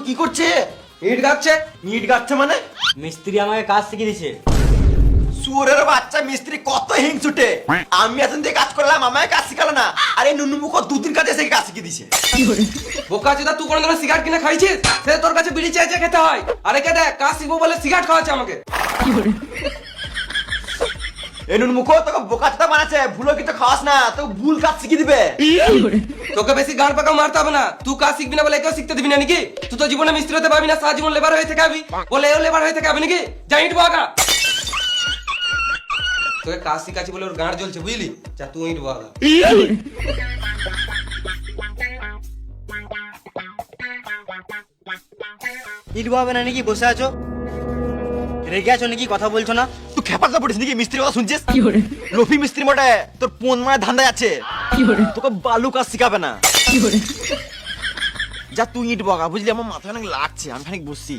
কি করছে? ইট গাচ্ছে। ইট গাচ্ছে মানে? মিস্ত্রি আমাকে কাজ শিখিয়ে দিছে। সুরের বাচ্চা মিস্ত্রি কত হিংসুটে। আমি এতদিন দিয়ে কাজ করলাম, আমায় কাজ শিখালো না। আরে নুনু মুখ দুদিন কাজে এসে কাজ শিখিয়ে দিছে। বোকা চোদা, তুই কোনোদিন সিগারেট কিনে খাইছিস? সে তোর কাছে বিড়ি চেয়ে চেয়ে খেতে হয়। আরে কে দেখ, কাজ শিখবো বলে সিগারেট খাওয়াচ্ছে আমাকে। এই নুনু মুখ তোকে বোকা চোদা বানাচ্ছে, ভুলো কিছু খাওয়াস না, তোকে ভুল কাজ শিখিয়ে দিবে। তোকে বেশি গান পাকা মারতে হবে না। তুই কাজ শিখবি না বলে কেউ শিখতে দিবি না নাকি? তুই তো জীবনে মিস্ত্রি হতে পারবি না, সারা জীবন লেবার হয়ে থেকে আবি বলে এও লেবার হয়ে থেকে আবি নাকি? যা ইট বাগা। তোকে কাজ শিখাচ্ছি বলে ওর গাঁড় জ্বলছে, বুঝলি? যা তুই ইট বাগা। ইট হবে না নাকি? বসে আছো, রেগে আছো নাকি? কথা বলছো না? তুই খেপাতে পড়িস নাকি? মিস্ত্রি কথা শুনছিস? লোফি মিস্ত্রি মোটে তোর পোন মানে ধান্দা আছে। তোকে বালু কাজ শিখাবে না। যা তুই ইট বগা, বুঝলি? আমার মাথা অনেক লাগছে, আমি খানিক বসছি।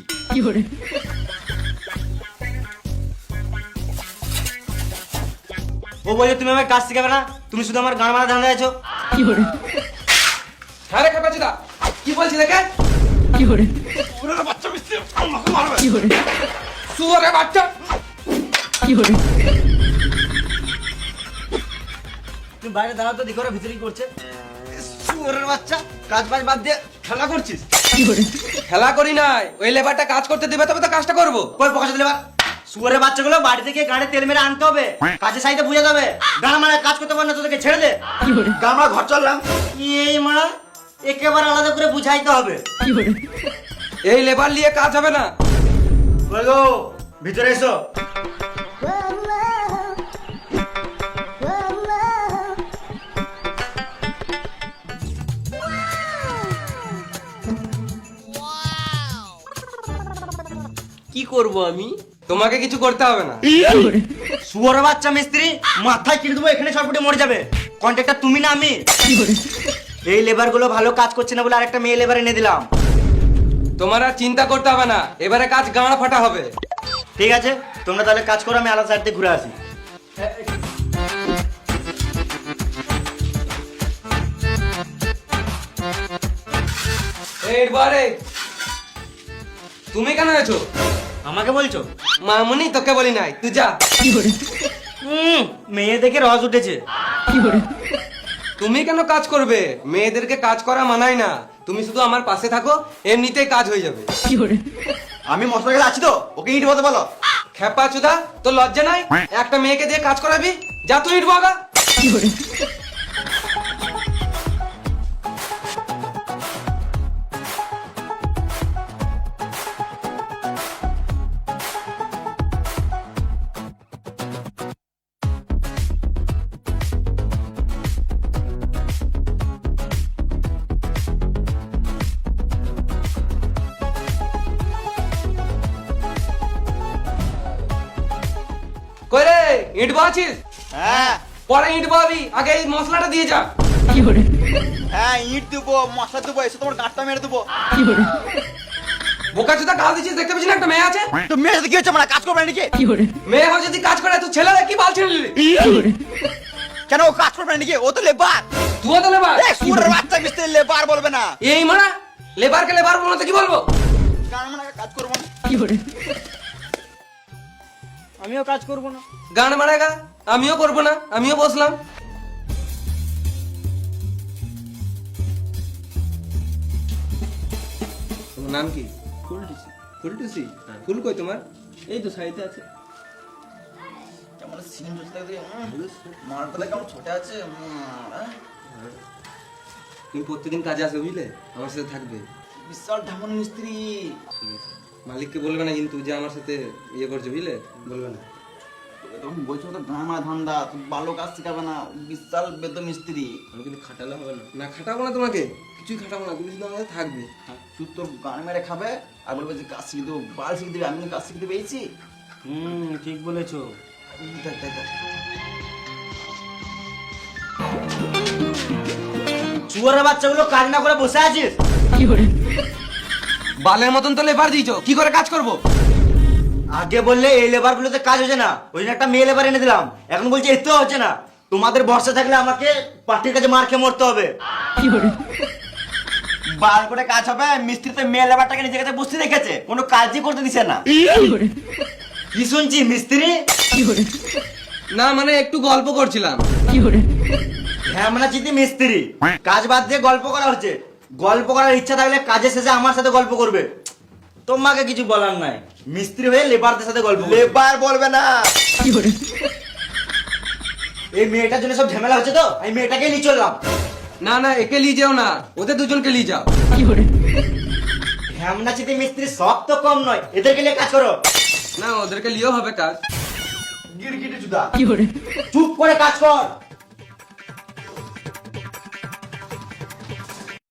ও বলছে তুমি আমাকে কাজ শিখাবে না, তুমি শুধু আমার গান মারা ধান্দা আছো। হ্যাঁ রে খেপা চোদা, কি বলছি দেখে? সুরের বাচ্চা মিস্ত্রি আমাকে মারবে। শুয়োরের বাচ্চা। তুমি বাইরে দাঁড়াও তো, দেখো ওরা ভিতরে কি করছে। সুরের বাচ্চা, কাজ বাজ বাদ দিয়ে খেলা করছিস? খেলা করি নাই, ওই লেবারটা কাজ করতে দিবে তবে তো কাজটা করবো। কই পকাশ দিলে বা সুয়ারের বাচ্চাগুলো বাড়ি থেকে গাড়ি তেল মেরে আনতে হবে, কাজের সাইডে বুঝে যাবে। গান মারা কাজ করতে পারে না, তোদেরকে ছেড়ে দে। আমরা ঘর চললাম। এই মারা একেবারে আলাদা করে বুঝাইতে হবে। এই লেবার নিয়ে কাজ হবে না। কই গো, ভিতরে এসো। কি করব আমি? তোমাকে কিছু করতে হবে না। সুয়ারের বাচ্চা মিস্ত্রি, মাথায় কিনে দেবো, এখানে ছটফটে মরে যাবে। কন্ট্রাক্টর তুমি না আমি। এই লেবার গুলো ভালো কাজ করছে না বলে আরেকটা মেয়ে লেবার এনে দিলাম। তোমার আর চিন্তা করতে হবে না, এবারে কাজ গাঁড় ফাটা হবে। ঠিক আছে, তোমরা তাহলে কাজ করো, আমি আলাদা সাইড থেকে ঘুরে আসি। এইবারে তুমি কেন আছো? আমাকে বলছো? মামুনি তোকে বলি নাই, তুই যা। মেয়ে দেখে রস উঠেছে। তুমি কেন কাজ করবে? মেয়েদেরকে কাজ করা মানায় না। তুমি শুধু আমার পাশে থাকো, এমনিতেই কাজ হয়ে যাবে। আমি মশলা গেলে আছি তো, ওকে ইট বলতে বলো। খেপা চুদা, তোর লজ্জা নাই? একটা মেয়েকে দিয়ে কাজ করাবি? যা তুই ইট বাগা। কই রে, ইট বাছিস? হ্যাঁ পরে ইট বাবি, আগে এই মশলাটা দিয়ে যা। হ্যাঁ, ইট দেবো, মশলা দেবো, এসে তোমার গাঁটটা মেরে দেবো। বোকা চুদা গাল দিচ্ছিস, দেখতে পাচ্ছিস না একটা মেয়ে আছে? তো মেয়ের সাথে কি হচ্ছে? মানে কাজ করবে না নাকি? মেয়ে হয় যদি কাজ করে, তুই ছেলেরা কি বাল ছেড়ে নিলি? কেন ও কাজ করবে না নাকি? ও তো লেবার। তুইও তো লেবার। সুরের বাচ্চা মিস্ত্রি লেবার বলবে না। এই মারা লেবারকে লেবার বলতে কি বলবো? গান মানে কাজ করবো না। আমিও কাজ করবো না। গান মারাগা, আমিও করবো না, আমিও বসলাম। তোমার নাম কি? ফুলটুসি। ফুলটুসি? ফুল কই তোমার? এই তো সাইডে আছে। কেমন সিন হচ্ছে দেখতে? মারটা কেমন ছোট আছে। তুমি প্রত্যেকদিন কাজে আসবে, বুঝলে? আমার সাথে থাকবে। বিশাল ঢামন মিস্ত্রি। ঠিক আছে, মালিককে বলবে না কিন্তু যে আমার সাথে ইয়ে করছে, বুঝলে? বলবে না। তখন বলছো তো গান মারা ধান্দা, তুমি ভালো কাজ শিখাবে না। বিশাল বেদ মিস্ত্রি। আমি কিন্তু খাটালে হবে না। না খাটাবো না তোমাকে, কিছুই খাটাবো না, তুমি শুধু আমার সাথে থাকবে। তুই তোর গান মেরে খাবে আর বলবে যে কাজ শিখে দেবো, বাল শিখে দেবে। আমি কাজ শিখতে পেয়েছি। ঠিক বলেছো। দেখ দেখ দেখ। সুয়ারের বাচ্চাগুলো কাজ না করে বসে আছিস। বালের মতন তো লেবার দিয়েছো, কি করে কাজ করবো? আগে বললে এই লেবার গুলোতে কাজ হচ্ছে না, ওই জন্য একটা মেয়ে লেবার এনে দিলাম। এখন বলছে এতেও হচ্ছে না। তোমাদের ভরসা থাকলে আমাকে পার্টির কাছে মার খেয়ে মরতে হবে। বার করে কাজ হবে, মিস্ত্রি তো মেয়ে লেবারটাকে নিজের কাছে বসতে রেখেছে, কোনো কাজই করতে দিছে না। কি শুনছি মিস্ত্রি? না মানে একটু গল্প করছিলাম। হ্যাঁ মানে চিঠি মিস্ত্রি, কাজ বাদ দিয়ে গল্প করা হচ্ছে। গল্প করার ইচ্ছা থাকলে কাজের শেষে আমার সাথে গল্প করবে, তোমাকে কিছু বলার নাই। মিস্ত্রি হয়ে লেবারদের সাথে গল্প করবে। লেবার বলবে না। এই মেয়েটার জন্য সব ঝামেলা হচ্ছে তো, এই মেয়েটাকে নিয়ে চললাম। না না একে নিয়ে যাও না, ওদের দুজনকে নিয়ে যাও। হ্যামনা চিঠি মিস্ত্রি সব তো কম নয়, এদেরকে নিয়ে কাজ করো। না ওদেরকে নিয়েও হবে কাজ। গিরগিটি জুদা। চুপ করে কাজ কর।